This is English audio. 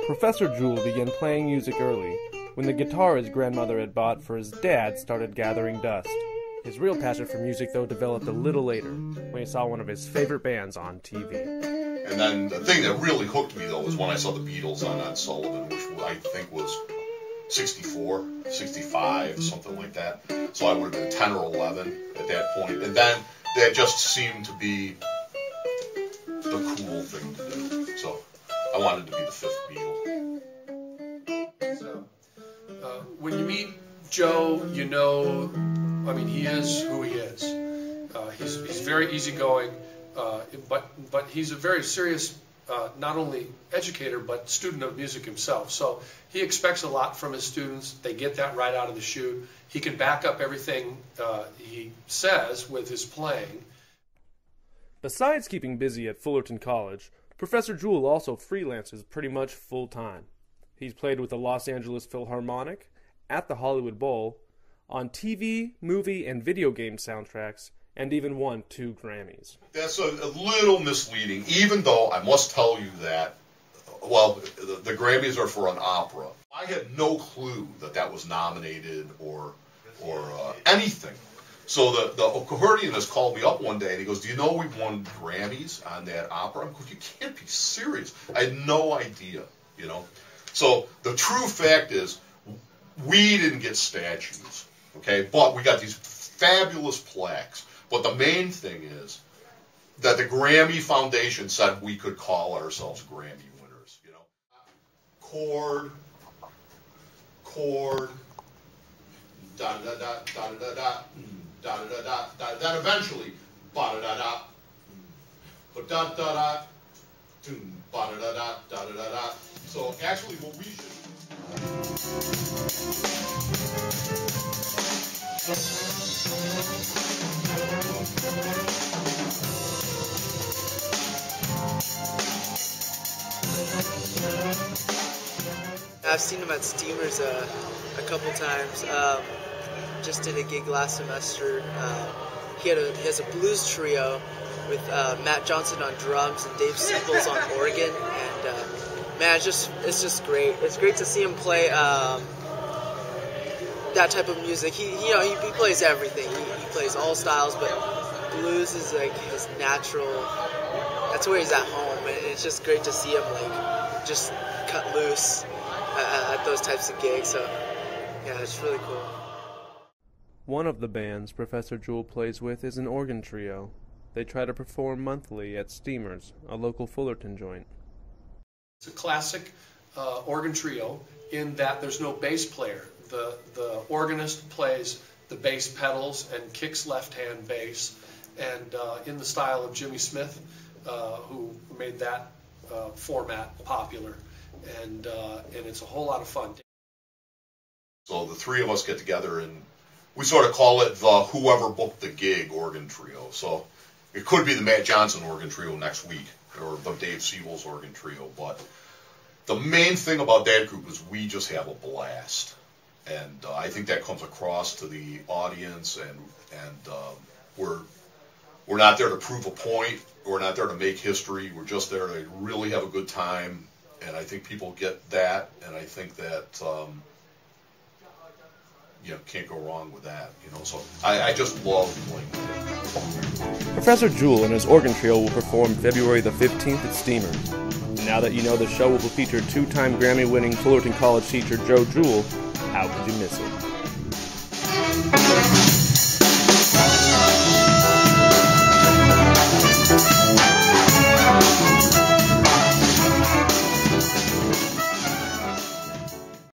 Professor Jewell began playing music early, when the guitar his grandmother had bought for his dad started gathering dust. His real passion for music, though, developed a little later, when he saw one of his favorite bands on TV. And then the thing that really hooked me, though, was when I saw the Beatles on Ed Sullivan, which I think was 64, 65, something like that. So I would have been 10 or 11 at that point. And then that just seemed to be the cool thing to do. So I wanted to be the fifth Beatle. So, when you meet Joe, you know, I mean, he is who he is. He's very easygoing, but he's a very serious, not only educator, but student of music himself. So he expects a lot from his students. They get that right out of the chute. He can back up everything he says with his playing. Besides keeping busy at Fullerton College, Professor Jewell also freelances pretty much full-time. He's played with the Los Angeles Philharmonic, at the Hollywood Bowl, on TV, movie, and video game soundtracks, and even won 2 Grammys. That's a little misleading, even though I must tell you that, well, the Grammys are for an opera. I had no clue that that was nominated or anything. So the accordionist called me up one day and he goes, "Do you know we won Grammys on that opera?" I'm going, "You can't be serious." I had no idea, you know. So the true fact is, we didn't get statues, okay, but we got these fabulous plaques. But the main thing is that the Grammy Foundation said we could call ourselves Grammy winners, you know. Chord, da da da da da da da. Da da da da. Then eventually, ba da da da, ba da da da, ba da da da da da da. So actually, what we should. I've seen him at Steamers a couple times. Just did a gig last semester. He has a blues trio with Matt Johnson on drums and Dave Siebels on organ, and man, it's just great. It's great to see him play that type of music. He plays everything. He plays all styles, but blues is like his natural. That's where he's at home, and it's just great to see him like just cut loose at those types of gigs. So yeah, it's really cool. One of the bands Professor Jewell plays with is an organ trio. They try to perform monthly at Steamers, a local Fullerton joint. It's a classic organ trio in that there's no bass player. The organist plays the bass pedals and kicks left-hand bass, and in the style of Jimmy Smith, who made that format popular, and it's a whole lot of fun. So the three of us get together and we sort of call it the whoever booked the gig organ trio. So it could be the Matt Johnson organ trio next week or the Dave Siebels organ trio. But the main thing about that group is we just have a blast. And I think that comes across to the audience. And we're not there to prove a point. We're not there to make history. We're just there to really have a good time. And I think people get that. And I think that... can't go wrong with that, so I just love playing with it. Professor Jewell and his organ trio will perform February the 15th at Steamers. And now that you know the show will feature 2-time Grammy-winning Fullerton College teacher Joe Jewell, how could you miss it?